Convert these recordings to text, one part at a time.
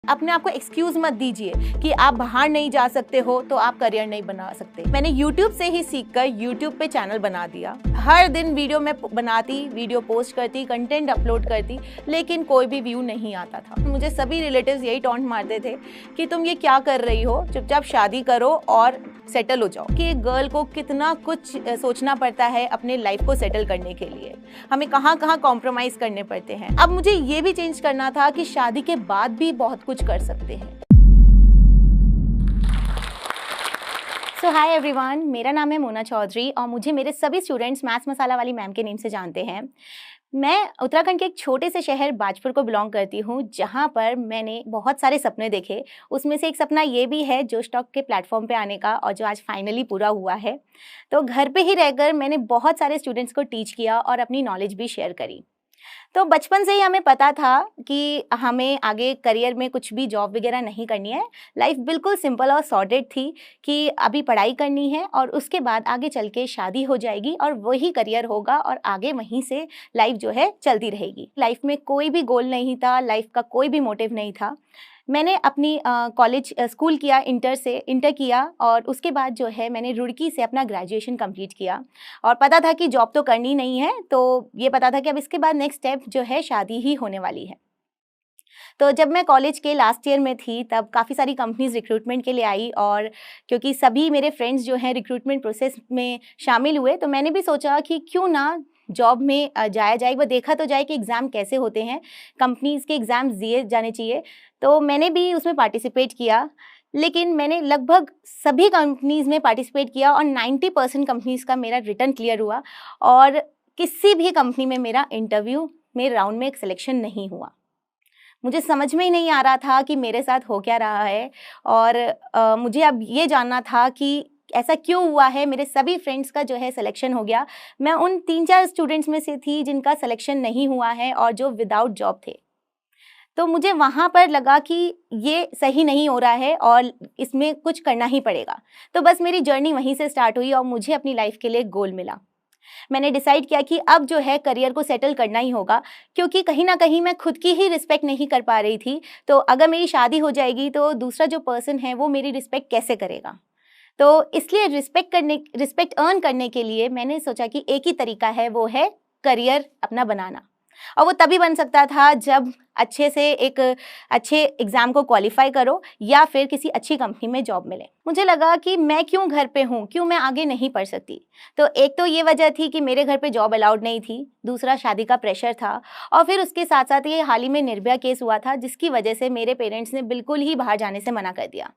अपने आप को एक्सक्यूज मत दीजिए कि आप बाहर नहीं जा सकते हो तो आप करियर नहीं बना सकते। मैंने YouTube से ही सीखकर YouTube पे चैनल बना दिया। हर दिन वीडियो में बनाती, वीडियो पोस्ट करती, कंटेंट अपलोड करती, लेकिन कोई भी व्यू नहीं आता था। मुझे सभी रिलेटिव्स यही टॉन्ट मारते थे कि तुम ये क्या कर रही हो, चुपचाप शादी करो और सेटल हो जाओ। कि एक गर्ल को कितना कुछ सोचना पड़ता है अपने लाइफ को सेटल करने के लिए, हमें कहाँ कहाँ कॉम्प्रोमाइज करने पड़ते हैं। अब मुझे ये भी चेंज करना था कि शादी के बाद भी बहुत कुछ कर सकते हैं। सो हाय एवरीवन, मेरा नाम है मोना चौधरी और मुझे मेरे सभी स्टूडेंट्स मैथ्स मसाला वाली मैम के नेम से जानते हैं। मैं उत्तराखंड के एक छोटे से शहर बाजपुर को बिलोंग करती हूँ, जहाँ पर मैंने बहुत सारे सपने देखे। उसमें से एक सपना ये भी है जो स्टॉक के प्लेटफॉर्म पे आने का, और जो आज फाइनली पूरा हुआ है। तो घर पे ही रहकर मैंने बहुत सारे स्टूडेंट्स को टीच किया और अपनी नॉलेज भी शेयर करी। तो बचपन से ही हमें पता था कि हमें आगे करियर में कुछ भी जॉब वगैरह नहीं करनी है। लाइफ बिल्कुल सिंपल और सॉर्टेड थी कि अभी पढ़ाई करनी है और उसके बाद आगे चल के शादी हो जाएगी और वही करियर होगा और आगे वहीं से लाइफ जो है चलती रहेगी। लाइफ में कोई भी गोल नहीं था, लाइफ का कोई भी मोटिव नहीं था। मैंने अपनी कॉलेज स्कूल किया, इंटर किया और उसके बाद जो है मैंने रुड़की से अपना ग्रेजुएशन कंप्लीट किया। और पता था कि जॉब तो करनी नहीं है, तो ये पता था कि अब इसके बाद नेक्स्ट स्टेप जो है शादी ही होने वाली है। तो जब मैं कॉलेज के लास्ट ईयर में थी तब काफ़ी सारी कंपनीज रिक्रूटमेंट के लिए आई, और क्योंकि सभी मेरे फ्रेंड्स जो हैं रिक्रूटमेंट प्रोसेस में शामिल हुए, तो मैंने भी सोचा कि क्यों ना जॉब में जाया जाए, वो देखा तो जाए कि एग्ज़ाम कैसे होते हैं, कंपनीज़ के एग्ज़ाम्स दिए जाने चाहिए। तो मैंने भी उसमें पार्टिसिपेट किया, लेकिन मैंने लगभग सभी कंपनीज़ में पार्टिसिपेट किया और 90% कंपनीज़ का मेरा रिटर्न क्लियर हुआ, और किसी भी कंपनी में मेरा इंटरव्यू में राउंड में एक सिलेक्शन नहीं हुआ। मुझे समझ में ही नहीं आ रहा था कि मेरे साथ हो क्या रहा है, और मुझे अब ये जानना था कि ऐसा क्यों हुआ है। मेरे सभी फ्रेंड्स का जो है सिलेक्शन हो गया, मैं उन 3-4 स्टूडेंट्स में से थी जिनका सिलेक्शन नहीं हुआ है और जो विदाउट जॉब थे। तो मुझे वहाँ पर लगा कि ये सही नहीं हो रहा है और इसमें कुछ करना ही पड़ेगा। तो बस मेरी जर्नी वहीं से स्टार्ट हुई और मुझे अपनी लाइफ के लिए गोल मिला। मैंने डिसाइड किया कि अब जो है करियर को सेटल करना ही होगा, क्योंकि कहीं ना कहीं मैं खुद की ही रिस्पेक्ट नहीं कर पा रही थी। तो अगर मेरी शादी हो जाएगी तो दूसरा जो पर्सन है वो मेरी रिस्पेक्ट कैसे करेगा। तो इसलिए रिस्पेक्ट अर्न करने के लिए मैंने सोचा कि एक ही तरीका है, वो है करियर अपना बनाना। और वो तभी बन सकता था जब अच्छे से एक अच्छे एग्ज़ाम को क्वालिफाई करो या फिर किसी अच्छी कंपनी में जॉब मिले। मुझे लगा कि मैं क्यों घर पे हूँ, क्यों मैं आगे नहीं पढ़ सकती। तो एक तो ये वजह थी कि मेरे घर पे जॉब अलाउड नहीं थी, दूसरा शादी का प्रेशर था, और फिर उसके साथ साथ ये हाल ही में निर्भया केस हुआ था, जिसकी वजह से मेरे पेरेंट्स ने बिल्कुल ही बाहर जाने से मना कर दिया।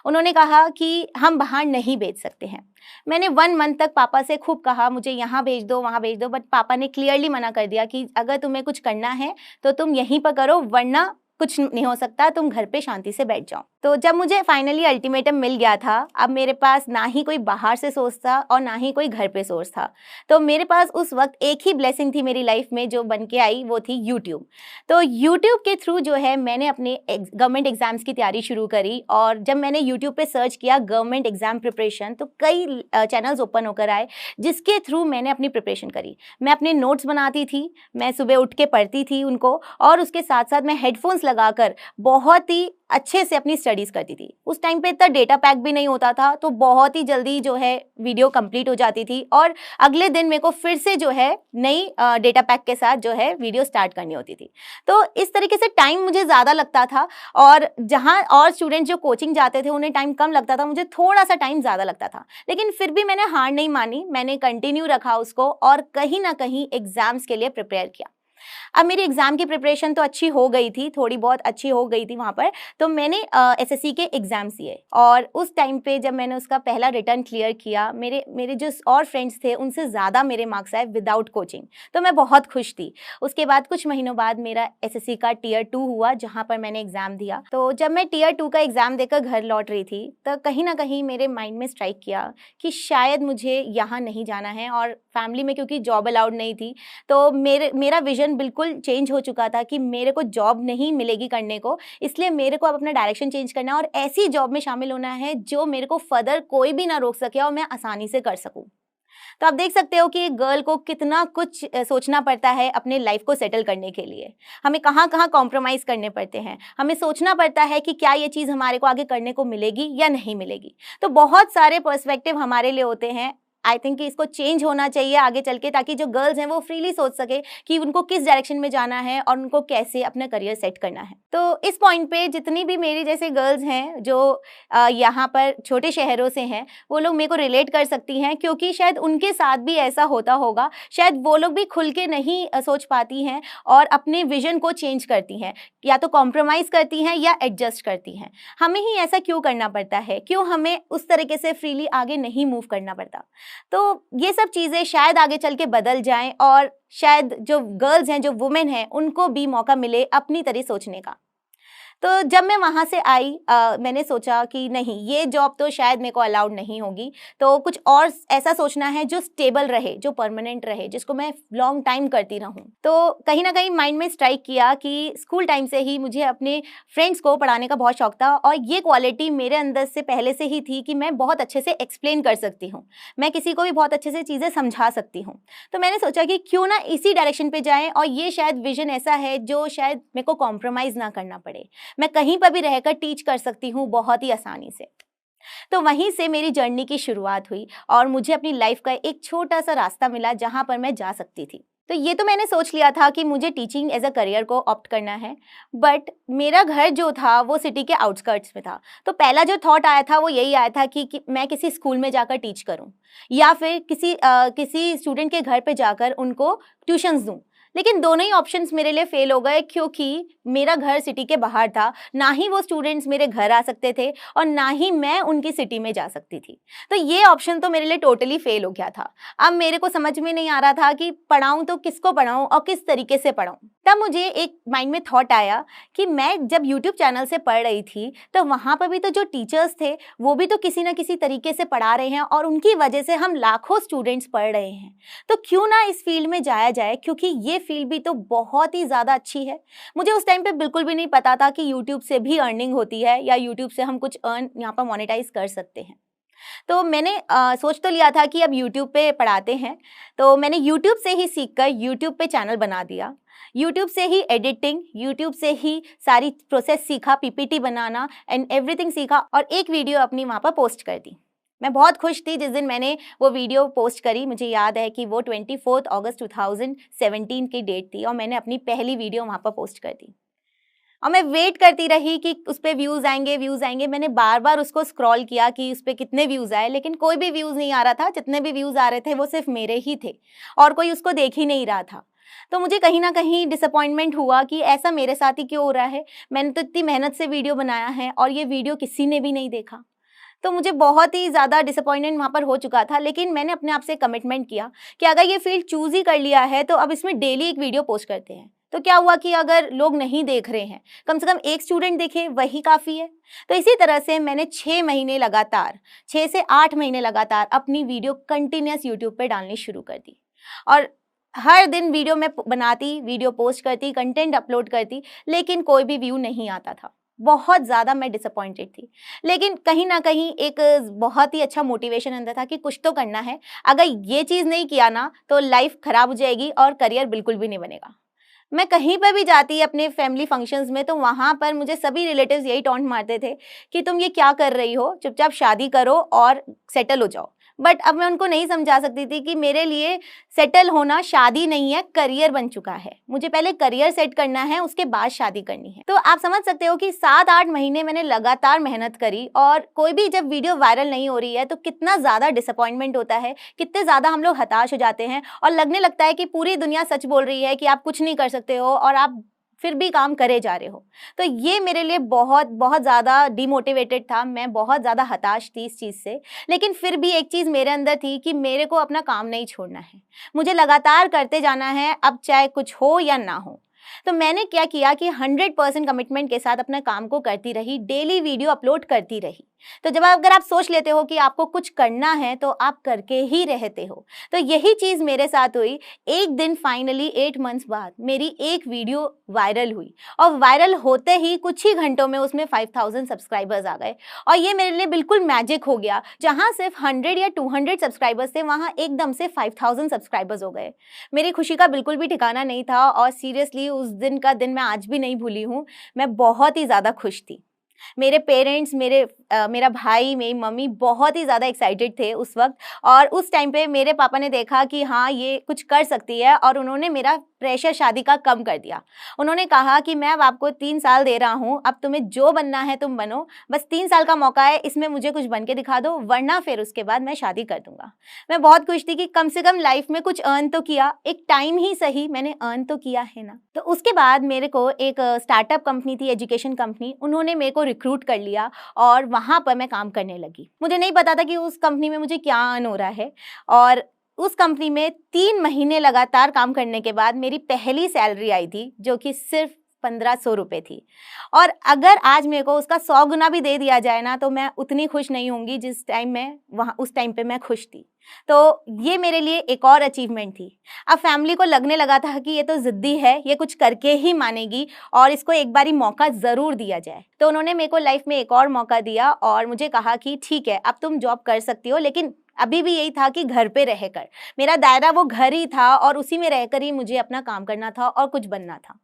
उन्होंने कहा कि हम बाहर नहीं भेज सकते हैं। मैंने 1 मंथ तक पापा से खूब कहा मुझे यहाँ भेज दो, वहाँ भेज दो, बट पापा ने क्लियरली मना कर दिया कि अगर तुम्हें कुछ करना है तो तुम यहीं पर करो, वरना कुछ नहीं हो सकता, तुम घर पे शांति से बैठ जाओ। तो जब मुझे फाइनली अल्टीमेटम मिल गया था, अब मेरे पास ना ही कोई बाहर से सोर्स था और ना ही कोई घर पे सोर्स था। तो मेरे पास उस वक्त एक ही ब्लेसिंग थी मेरी लाइफ में जो बन के आई, वो थी यूट्यूब। तो यूट्यूब के थ्रू जो है मैंने अपने गवर्नमेंट एग्जाम्स की तैयारी शुरू करी, और जब मैंने यूट्यूब पे सर्च किया गवर्नमेंट एग्जाम प्रिपरेशन, तो कई चैनल्स ओपन होकर आए जिसके थ्रू मैंने अपनी प्रिपरेशन करी। मैं अपने नोट्स बनाती थी, मैं सुबह उठ के पढ़ती थी उनको, और उसके साथ साथ मैं हेडफोन्स लगाकर बहुत ही अच्छे से अपनी स्टडीज करती थी। उस टाइम पे इतना डेटा पैक भी नहीं होता था, तो बहुत ही जल्दी जो है वीडियो कंप्लीट हो जाती थी, और अगले दिन मेरे को फिर से जो है नई डेटा पैक के साथ जो है वीडियो स्टार्ट करनी होती थी। तो इस तरीके से टाइम मुझे ज़्यादा लगता था, और जहाँ और स्टूडेंट जो कोचिंग जाते थे उन्हें टाइम कम लगता था, मुझे थोड़ा सा टाइम ज़्यादा लगता था। लेकिन फिर भी मैंने हार नहीं मानी, मैंने कंटिन्यू रखा उसको, और कहीं ना कहीं एग्जाम्स के लिए प्रिपेयर किया। अब मेरी एग्ज़ाम की प्रिपरेशन तो अच्छी हो गई थी, थोड़ी बहुत अच्छी हो गई थी वहाँ पर। तो मैंने एसएससी के एग्ज़ाम्स दिए, और उस टाइम पे जब मैंने उसका पहला रिटर्न क्लियर किया, मेरे जो और फ्रेंड्स थे उनसे ज़्यादा मेरे मार्क्स आए विदाउट कोचिंग। तो मैं बहुत खुश थी। उसके बाद कुछ महीनों बाद मेरा एसएससी का टियर 2 हुआ, जहाँ पर मैंने एग्ज़ाम दिया। तो जब मैं टियर 2 का एग्ज़ाम देकर घर लौट रही थी, तो कहीं ना कहीं मेरे माइंड में स्ट्राइक किया कि शायद मुझे यहाँ नहीं जाना है, और फैमिली में क्योंकि जॉब अलाउड नहीं थी, तो मेरा विजन बिल्कुल चेंज हो चुका था कि मेरे को जॉब नहीं मिलेगी करने को, इसलिए मेरे को अब अपना डायरेक्शन चेंज करना है और ऐसी जॉब में शामिल होना है जो मेरे को फर्दर कोई भी ना रोक सके और मैं आसानी से कर सकूं। तो आप देख सकते हो कि एक गर्ल को कितना कुछ सोचना पड़ता है अपने लाइफ को सेटल करने के लिए। हमें कहाँ कहाँ कॉम्प्रोमाइज़ करने पड़ते हैं, हमें सोचना पड़ता है कि क्या ये चीज़ हमारे को आगे करने को मिलेगी या नहीं मिलेगी। तो बहुत सारे पर्सपेक्टिव हमारे लिए होते हैं। आई थिंक कि इसको चेंज होना चाहिए आगे चल के, ताकि जो गर्ल्स हैं वो फ्रीली सोच सके कि उनको किस डायरेक्शन में जाना है और उनको कैसे अपना करियर सेट करना है। तो इस पॉइंट पे जितनी भी मेरी जैसे गर्ल्स हैं जो यहाँ पर छोटे शहरों से हैं, वो लोग मेरे को रिलेट कर सकती हैं, क्योंकि शायद उनके साथ भी ऐसा होता होगा। शायद वो लोग भी खुल के नहीं सोच पाती हैं और अपने विजन को चेंज करती हैं, या तो कॉम्प्रोमाइज़ करती हैं या एडजस्ट करती हैं। हमें ही ऐसा क्यों करना पड़ता है? क्यों हमें उस तरीके से फ्रीली आगे नहीं मूव करना पड़ता? तो ये सब चीज़ें शायद आगे चल के बदल जाएं और शायद जो गर्ल्स हैं, जो वुमेन हैं, उनको भी मौका मिले अपनी तरह सोचने का। तो जब मैं वहाँ से आई मैंने सोचा कि नहीं, ये जॉब तो शायद मेरे को अलाउड नहीं होगी, तो कुछ और ऐसा सोचना है जो स्टेबल रहे, जो परमानेंट रहे, जिसको मैं लॉन्ग टाइम करती रहूँ। तो कहीं ना कहीं माइंड में स्ट्राइक किया कि स्कूल टाइम से ही मुझे अपने फ्रेंड्स को पढ़ाने का बहुत शौक था, और ये क्वालिटी मेरे अंदर से पहले से ही थी कि मैं बहुत अच्छे से एक्सप्लेन कर सकती हूँ, मैं किसी को भी बहुत अच्छे से चीज़ें समझा सकती हूँ। तो मैंने सोचा कि क्यों ना इसी डायरेक्शन पे जाएं, और ये शायद विजन ऐसा है जो शायद मेरे को कॉम्प्रोमाइज़ ना करना पड़े, मैं कहीं पर भी रहकर टीच कर सकती हूँ बहुत ही आसानी से। तो वहीं से मेरी जर्नी की शुरुआत हुई और मुझे अपनी लाइफ का एक छोटा सा रास्ता मिला जहाँ पर मैं जा सकती थी। तो ये तो मैंने सोच लिया था कि मुझे टीचिंग एज अ करियर को ऑप्ट करना है, बट मेरा घर जो था वो सिटी के आउटस्कर्ट्स में था। तो पहला जो थॉट आया था वो यही आया था कि मैं किसी स्कूल में जाकर टीच करूं, या फिर किसी स्टूडेंट के घर पे जाकर उनको ट्यूशन्स दूं। लेकिन दोनों ही ऑप्शंस मेरे लिए फेल हो गए, क्योंकि मेरा घर सिटी के बाहर था। ना ही वो स्टूडेंट्स मेरे घर आ सकते थे और ना ही मैं उनकी सिटी में जा सकती थी। तो ये ऑप्शन तो मेरे लिए टोटली फेल हो गया था। अब मेरे को समझ में नहीं आ रहा था कि पढ़ाऊँ तो किसको पढ़ाऊँ और किस तरीके से पढ़ाऊँ। तब मुझे एक माइंड में थॉट आया कि मैं जब यूट्यूब चैनल से पढ़ रही थी, तो वहाँ पर भी तो जो टीचर्स थे वो भी तो किसी ना किसी तरीके से पढ़ा रहे हैं, और उनकी वजह से हम लाखों स्टूडेंट्स पढ़ रहे हैं। तो क्यों ना इस फील्ड में जाया जाए, क्योंकि ये फील्ड भी तो बहुत ही ज़्यादा अच्छी है। मुझे उस टाइम पे बिल्कुल भी नहीं पता था कि यूट्यूब से भी अर्निंग होती है, या यूट्यूब से हम कुछ अर्न यहाँ पर मोनेटाइज कर सकते हैं। तो मैंने सोच तो लिया था कि अब यूट्यूब पे पढ़ाते हैं, तो मैंने यूट्यूब से ही सीखकर यूट्यूब पे चैनल बना दिया। यूट्यूब से ही एडिटिंग, यूट्यूब से ही सारी प्रोसेस सीखा, पीपीटी बनाना एंड एवरीथिंग सीखा, और एक वीडियो अपनी वहाँ पर पोस्ट कर दी। मैं बहुत खुश थी जिस दिन मैंने वो वीडियो पोस्ट करी। मुझे याद है कि वो 24 अगस्त 2017 की डेट थी, और मैंने अपनी पहली वीडियो वहाँ पर पोस्ट कर दी। और मैं वेट करती रही कि उस पर व्यूज़ आएंगे। मैंने बार बार उसको स्क्रॉल किया कि उस पर कितने व्यूज़ आए, लेकिन कोई भी व्यूज़ नहीं आ रहा था। जितने भी व्यूज़ आ रहे थे वो सिर्फ मेरे ही थे, और कोई उसको देख ही नहीं रहा था। तो मुझे कहीं ना कहीं डिसअपॉइंटमेंट हुआ कि ऐसा मेरे साथ ही क्यों हो रहा है। मैंने तो इतनी मेहनत से वीडियो बनाया है और ये वीडियो किसी ने भी नहीं देखा। तो मुझे बहुत ही ज़्यादा डिसअपॉइंटमेंट वहाँ पर हो चुका था। लेकिन मैंने अपने आप से कमिटमेंट किया कि अगर ये फील्ड चूज़ ही कर लिया है, तो अब इसमें डेली एक वीडियो पोस्ट करते हैं। तो क्या हुआ कि अगर लोग नहीं देख रहे हैं, कम से कम एक स्टूडेंट देखे, वही काफ़ी है। तो इसी तरह से मैंने 6 महीने लगातार, 6 से 8 महीने लगातार अपनी वीडियो कंटिन्यूस यूट्यूब पे डालनी शुरू कर दी, और हर दिन वीडियो में बनाती, वीडियो पोस्ट करती, कंटेंट अपलोड करती, लेकिन कोई भी व्यू नहीं आता था। बहुत ज़्यादा मैं डिसअपॉइंटेड थी। लेकिन कहीं ना कहीं एक बहुत ही अच्छा मोटिवेशन अंदर था कि कुछ तो करना है। अगर ये चीज़ नहीं किया ना, तो लाइफ ख़राब हो जाएगी और करियर बिल्कुल भी नहीं बनेगा। मैं कहीं पर भी जाती अपने फैमिली फंक्शंस में, तो वहाँ पर मुझे सभी रिलेटिव्स यही टॉन्ट मारते थे कि तुम ये क्या कर रही हो, चुपचाप शादी करो और सेटल हो जाओ। बट अब मैं उनको नहीं समझा सकती थी कि मेरे लिए सेटल होना शादी नहीं है, करियर बन चुका है। मुझे पहले करियर सेट करना है, उसके बाद शादी करनी है। तो आप समझ सकते हो कि 7-8 महीने मैंने लगातार मेहनत करी, और कोई भी जब वीडियो वायरल नहीं हो रही है तो कितना ज़्यादा डिसअपॉइंटमेंट होता है, कितने ज़्यादा हम लोग हताश हो जाते हैं, और लगने लगता है कि पूरी दुनिया सच बोल रही है कि आप कुछ नहीं कर सकते हो, और आप फिर भी काम करे जा रहे हो। तो ये मेरे लिए बहुत बहुत ज़्यादा डिमोटिवेटेड था। मैं बहुत ज़्यादा हताश थी इस चीज़ से। लेकिन फिर भी एक चीज़ मेरे अंदर थी कि मेरे को अपना काम नहीं छोड़ना है, मुझे लगातार करते जाना है, अब चाहे कुछ हो या ना हो। तो मैंने क्या किया कि 100% कमिटमेंट के साथ अपने काम को करती रही, डेली वीडियो अपलोड करती रही। तो जब अगर आप सोच लेते हो कि आपको कुछ करना है तो आप करके ही रहते हो। तो यही चीज़ मेरे साथ हुई। एक दिन फाइनली 8 मंथ्स बाद मेरी एक वीडियो वायरल हुई और वायरल होते ही कुछ ही घंटों में उसमें 5000 सब्सक्राइबर्स आ गए और ये मेरे लिए बिल्कुल मैजिक हो गया। जहाँ सिर्फ 100 या 200 सब्सक्राइबर्स थे वहाँ एकदम से 5000 सब्सक्राइबर्स हो गए। मेरी खुशी का बिल्कुल भी ठिकाना नहीं था और सीरियसली उस दिन का दिन मैं आज भी नहीं भूली हूँ। मैं बहुत ही ज़्यादा खुश थी। मेरे पेरेंट्स, मेरा भाई, मेरी मम्मी बहुत ही ज़्यादा एक्साइटेड थे उस वक्त और उस टाइम पे मेरे पापा ने देखा कि हाँ ये कुछ कर सकती है और उन्होंने मेरा प्रेशर शादी का कम कर दिया। उन्होंने कहा कि मैं अब आपको 3 साल दे रहा हूँ, अब तुम्हें जो बनना है तुम बनो, बस 3 साल का मौका है, इसमें मुझे कुछ बन के दिखा दो, वरना फिर उसके बाद मैं शादी कर दूंगा। मैं बहुत खुश थी कि कम से कम लाइफ में कुछ अर्न तो किया, एक टाइम ही सही मैंने अर्न तो किया है ना। तो उसके बाद मेरे को एक स्टार्टअप कंपनी थी, एजुकेशन कंपनी, उन्होंने मेरे को रिक्रूट कर लिया और वहाँ पर मैं काम करने लगी। मुझे नहीं पता था कि उस कंपनी में मुझे क्या अर्न हो रहा है और उस कंपनी में 3 महीने लगातार काम करने के बाद मेरी पहली सैलरी आई थी जो कि सिर्फ 1500 रुपये थी। और अगर आज मेरे को उसका 100 गुना भी दे दिया जाए ना तो मैं उतनी खुश नहीं होंगी जिस टाइम मैं वहाँ उस टाइम पे मैं खुश थी। तो ये मेरे लिए एक और अचीवमेंट थी। अब फैमिली को लगने लगा था कि ये तो ज़िद्दी है, ये कुछ करके ही मानेगी और इसको एक बारी मौका ज़रूर दिया जाए। तो उन्होंने मेरे को लाइफ में एक और मौका दिया और मुझे कहा कि ठीक है अब तुम जॉब कर सकती हो, लेकिन अभी भी यही था कि घर पे रहकर। मेरा दायरा वो घर ही था और उसी में रहकर ही मुझे अपना काम करना था और कुछ बनना था।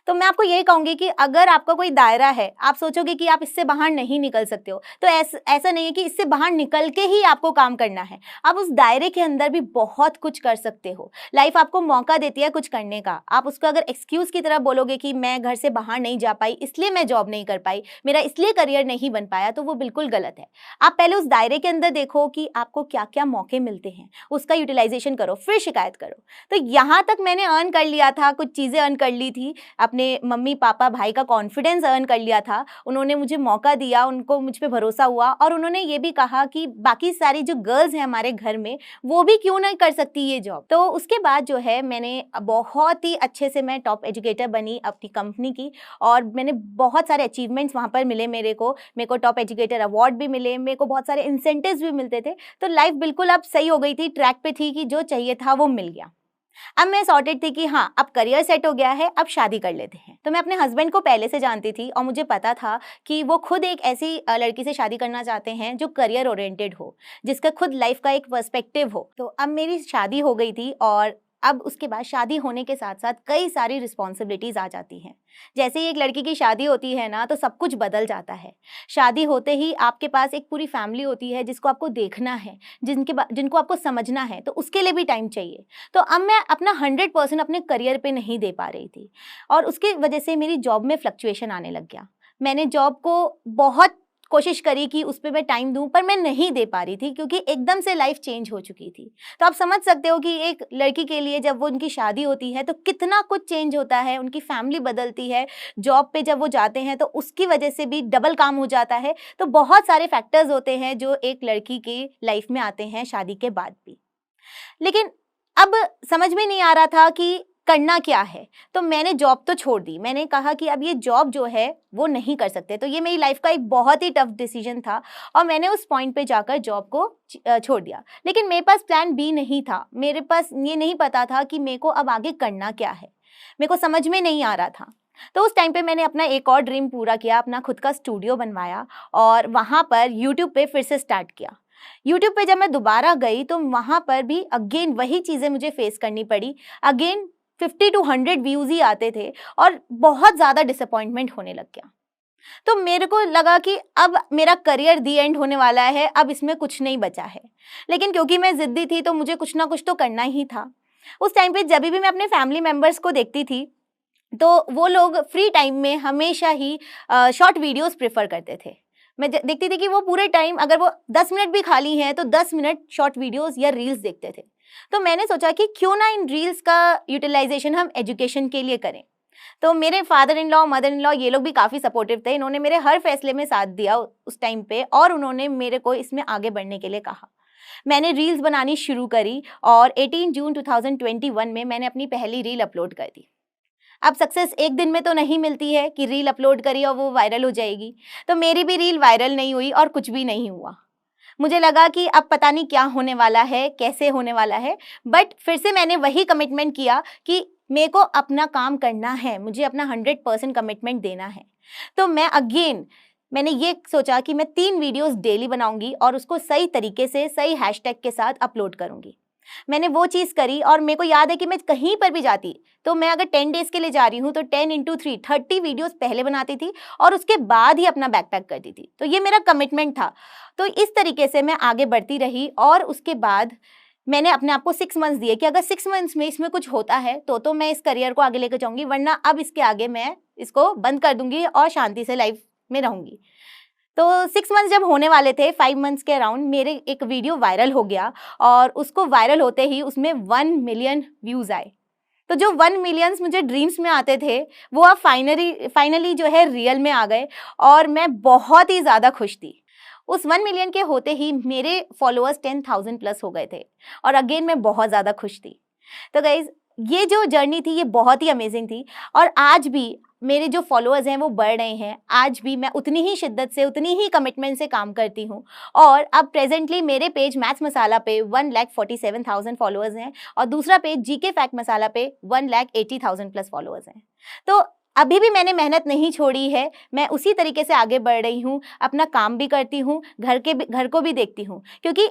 तो मैं आपको यही कहूँगी कि अगर आपका कोई दायरा है, आप सोचोगे कि आप इससे बाहर नहीं निकल सकते हो, तो ऐसा नहीं है कि इससे बाहर निकल के ही आपको काम करना है। आप उस दायरे के अंदर भी बहुत कुछ कर सकते हो। लाइफ आपको मौका देती है कुछ करने का। आप उसको अगर एक्सक्यूज़ की तरह बोलोगे कि मैं घर से बाहर नहीं जा पाई, इसलिए मैं जॉब नहीं कर पाई, मेरा इसलिए करियर नहीं बन पाया, तो वो बिल्कुल गलत है। आप पहले उस दायरे के अंदर देखो कि आपको क्या क्या मौके मिलते हैं, उसका यूटिलाइजेशन करो, फिर शिकायत करो। तो यहाँ तक मैंने अर्न कर लिया था, कुछ चीज़ें अर्न कर ली थी, अपने मम्मी पापा भाई का कॉन्फिडेंस अर्न कर लिया था। उन्होंने मुझे मौका दिया, उनको मुझ पे भरोसा हुआ और उन्होंने ये भी कहा कि बाकी सारी जो गर्ल्स हैं हमारे घर में वो भी क्यों नहीं कर सकती ये जॉब। तो उसके बाद जो है मैंने बहुत ही अच्छे से मैं टॉप एजुकेटर बनी अपनी कंपनी की और मैंने बहुत सारे अचीवमेंट्स वहाँ पर मिले मेरे को टॉप एजुकेटर अवार्ड भी मिले, मेरे को बहुत सारे इंसेंटिव्स भी मिलते थे। तो लाइफ बिल्कुल अब सही हो गई थी, ट्रैक पे थी कि जो चाहिए था वो मिल गया। अब मैं सॉर्टेड थी कि हाँ अब करियर सेट हो गया है, अब शादी कर लेते हैं। तो मैं अपने हस्बैंड को पहले से जानती थी और मुझे पता था कि वो खुद एक ऐसी लड़की से शादी करना चाहते हैं जो करियर ओरिएंटेड हो, जिसका खुद लाइफ का एक पर्सपेक्टिव हो। तो अब मेरी शादी हो गई थी और अब उसके बाद शादी होने के साथ साथ कई सारी रिस्पॉन्सिबिलिटीज़ आ जाती हैं। जैसे ही एक लड़की की शादी होती है ना तो सब कुछ बदल जाता है। शादी होते ही आपके पास एक पूरी फैमिली होती है जिसको आपको देखना है, जिनको आपको समझना है, तो उसके लिए भी टाइम चाहिए। तो अब मैं अपना 100% अपने करियर पे नहीं दे पा रही थी और उसकी वजह से मेरी जॉब में फ्लक्चुएशन आने लग गया। मैंने जॉब को बहुत कोशिश करी कि उस पर मैं टाइम दूं, पर मैं नहीं दे पा रही थी क्योंकि एकदम से लाइफ चेंज हो चुकी थी। तो आप समझ सकते हो कि एक लड़की के लिए जब वो उनकी शादी होती है तो कितना कुछ चेंज होता है, उनकी फैमिली बदलती है, जॉब पे जब वो जाते हैं तो उसकी वजह से भी डबल काम हो जाता है। तो बहुत सारे फैक्टर्स होते हैं जो एक लड़की की लाइफ में आते हैं शादी के बाद भी। लेकिन अब समझ में नहीं आ रहा था कि करना क्या है, तो मैंने जॉब तो छोड़ दी। मैंने कहा कि अब ये जॉब जो है वो नहीं कर सकते। तो ये मेरी लाइफ का एक बहुत ही टफ डिसीजन था और मैंने उस पॉइंट पे जाकर जॉब को छोड़ दिया। लेकिन मेरे पास प्लान बी नहीं था। मेरे पास ये नहीं पता था कि मेरे को अब आगे करना क्या है, मेरे को समझ में नहीं आ रहा था। तो उस टाइम पे मैंने अपना एक और ड्रीम पूरा किया, अपना खुद का स्टूडियो बनवाया और वहाँ पर यूट्यूब पे फिर से स्टार्ट किया। यूट्यूब पे जब मैं दोबारा गई तो वहाँ पर भी अगेन वही चीज़ें मुझे फेस करनी पड़ी। अगेन 50 to 100 व्यूज़ ही आते थे और बहुत ज़्यादा डिसअपॉइंटमेंट होने लग गया। तो मेरे को लगा कि अब मेरा करियर दी एंड होने वाला है, अब इसमें कुछ नहीं बचा है। लेकिन क्योंकि मैं ज़िद्दी थी तो मुझे कुछ ना कुछ तो करना ही था। उस टाइम पे जब भी मैं अपने फैमिली मेम्बर्स को देखती थी तो वो लोग फ्री टाइम में हमेशा ही शॉर्ट वीडियोस प्रेफर करते थे। मैं देखती थी कि वो पूरे टाइम अगर वो 10 मिनट भी खाली हैं तो 10 मिनट शॉर्ट वीडियोस या रील्स देखते थे। तो मैंने सोचा कि क्यों ना इन रील्स का यूटिलाइजेशन हम एजुकेशन के लिए करें। तो मेरे father in law, mother in law ये लोग भी काफ़ी सपोर्टिव थे। इन्होंने मेरे हर फैसले में साथ दिया उस टाइम पे और उन्होंने मेरे को इसमें आगे बढ़ने के लिए कहा। मैंने रील्स बनानी शुरू करी और 18 जून 2021 में मैंने अपनी पहली रील अपलोड कर दी। अब सक्सेस एक दिन में तो नहीं मिलती है कि रील अपलोड करी और वो वायरल हो जाएगी। तो मेरी भी रील वायरल नहीं हुई और कुछ भी नहीं हुआ। मुझे लगा कि अब पता नहीं क्या होने वाला है, कैसे होने वाला है, बट फिर से मैंने वही कमिटमेंट किया कि मेरे को अपना काम करना है, मुझे अपना 100% कमिटमेंट देना है। तो मैंने ये सोचा कि मैं 3 वीडियोस डेली बनाऊंगी और उसको सही तरीके से सही हैशटैग के साथ अपलोड करूंगी। मैंने वो चीज़ करी और मेरे को याद है कि मैं कहीं पर भी जाती तो मैं अगर 10 डेज़ के लिए जा रही हूँ तो 10 × 3 30 वीडियोस पहले बनाती थी और उसके बाद ही अपना बैकपैक करती थी। तो ये मेरा कमिटमेंट था। तो इस तरीके से मैं आगे बढ़ती रही और उसके बाद मैंने अपने आप को 6 मंथ्स दिए कि अगर 6 मंथ्स में इसमें कुछ होता है तो मैं इस करियर को आगे लेकर जाऊंगी, वरना अब इसके आगे मैं इसको बंद कर दूंगी और शांति से लाइफ में रहूंगी। तो 6 मंथ्स जब होने वाले थे, 5 मंथ्स के अराउंड मेरे एक वीडियो वायरल हो गया और उसको वायरल होते ही उसमें 1 मिलियन व्यूज़ आए। तो जो 1 मिलियंस मुझे ड्रीम्स में आते थे वो अब फाइनली जो है रियल में आ गए और मैं बहुत ही ज़्यादा खुश थी। उस 1 मिलियन के होते ही मेरे फॉलोअर्स 10,000 प्लस हो गए थे और अगेन मैं बहुत ज़्यादा खुश थी। तो गाइज़, ये जो जर्नी थी ये बहुत ही अमेजिंग थी और आज भी मेरे जो फॉलोअर्स हैं वो बढ़ रहे हैं। आज भी मैं उतनी ही शिद्दत से, उतनी ही कमिटमेंट से काम करती हूँ और अब प्रेजेंटली मेरे पेज मैथ्स मसाला पे 1,47,000 फॉलोअर्स हैं और दूसरा पेज जीके फैक्ट मसाला पे 1,80,000 प्लस फॉलोअर्स हैं। तो अभी भी मैंने मेहनत नहीं छोड़ी है, मैं उसी तरीके से आगे बढ़ रही हूँ, अपना काम भी करती हूँ, घर को भी देखती हूँ, क्योंकि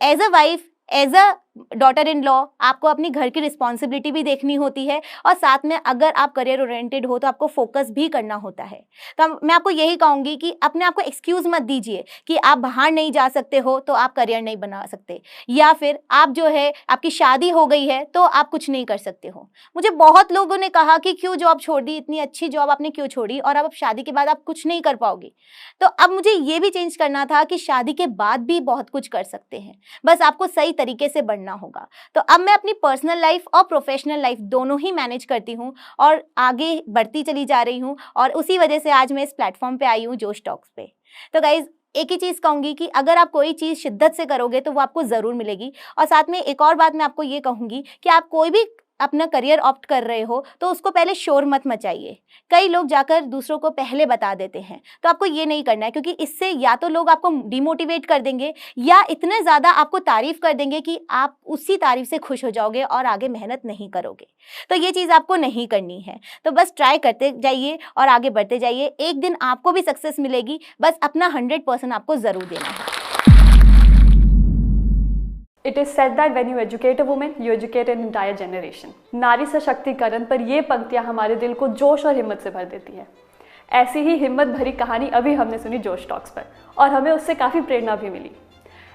as a wife, as a daughter in law आपको अपनी घर की रिस्पॉन्सिबिलिटी भी देखनी होती है और साथ में अगर आप करियर ओरिएंटेड हो तो आपको फोकस भी करना होता है। तो मैं आपको यही कहूँगी कि अपने आप को एक्सक्यूज़ मत दीजिए कि आप बाहर नहीं जा सकते हो तो आप करियर नहीं बना सकते, या फिर आप जो है आपकी शादी हो गई है तो आप कुछ नहीं कर सकते हो। मुझे बहुत लोगों ने कहा कि क्यों जॉब छोड़ दी, इतनी अच्छी जॉब आपने क्यों छोड़ी और अब शादी के बाद आप कुछ नहीं कर पाओगे। तो अब मुझे ये भी चेंज करना था कि शादी के बाद भी बहुत कुछ कर सकते हैं, बस आपको सही तरीके से बढ़ना होगा। तो अब मैं अपनी पर्सनल लाइफ और प्रोफेशनल लाइफ दोनों ही मैनेज करती हूँ और आगे बढ़ती चली जा रही हूँ और उसी वजह से आज मैं इस प्लेटफॉर्म पे आई हूँ, जोश टॉक्स पे। तो गाइज, एक ही चीज़ कहूँगी कि अगर आप कोई चीज़ शिद्दत से करोगे तो वो आपको ज़रूर मिलेगी। और साथ में एक और बात मैं आपको ये कहूँगी कि आप कोई भी अपना करियर ऑप्ट कर रहे हो तो उसको पहले शोर मत मचाइए। कई लोग जाकर दूसरों को पहले बता देते हैं, तो आपको ये नहीं करना है, क्योंकि इससे या तो लोग आपको डिमोटिवेट कर देंगे या इतने ज़्यादा आपको तारीफ़ कर देंगे कि आप उसी तारीफ़ से खुश हो जाओगे और आगे मेहनत नहीं करोगे। तो ये चीज़ आपको नहीं करनी है। तो बस ट्राई करते जाइए और आगे बढ़ते जाइए, एक दिन आपको भी सक्सेस मिलेगी, बस अपना 100% आपको ज़रूर देना है। It is said that when you educate a woman, you educate an entire generation. नारी सशक्तिकरण पर ये पंक्तियाँ हमारे दिल को जोश और हिम्मत से भर देती है। ऐसी ही हिम्मत भरी कहानी अभी हमने सुनी जोश टॉक्स पर और हमें उससे काफ़ी प्रेरणा भी मिली।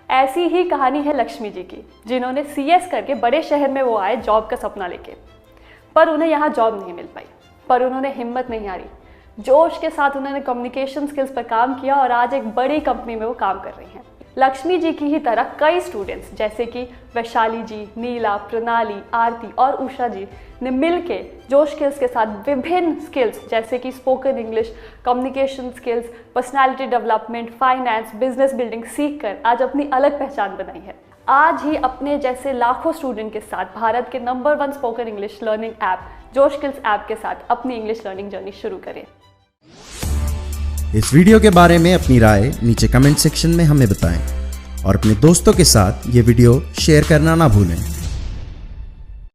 ऐसी ही कहानी है लक्ष्मी जी की, जिन्होंने CS करके बड़े शहर में वो आए जॉब का सपना लेके, पर उन्हें यहाँ जॉब नहीं मिल पाई। पर उन्होंने हिम्मत नहीं हारी, जोश के साथ उन्होंने कम्युनिकेशन स्किल्स पर काम किया और आज एक बड़ी कंपनी में वो काम कर रही हैं। लक्ष्मी जी की ही तरह कई स्टूडेंट्स जैसे कि वैशाली जी, नीला, प्रणाली, आरती और उषा जी ने मिलके जोश स्किल्स के साथ विभिन्न स्किल्स जैसे कि spoken English, communication skills, personality development, finance, business building सीखकर आज अपनी अलग पहचान बनाई है। आज ही अपने जैसे लाखों स्टूडेंट के साथ भारत के number 1 spoken English learning app जोश स्किल्स ऐप के साथ अपनी इंग्लिश लर्निंग जर्नी शुरू करें। इस वीडियो के बारे में अपनी राय नीचे कमेंट सेक्शन में हमें बताएं और अपने दोस्तों के साथ ये वीडियो शेयर करना ना भूलें।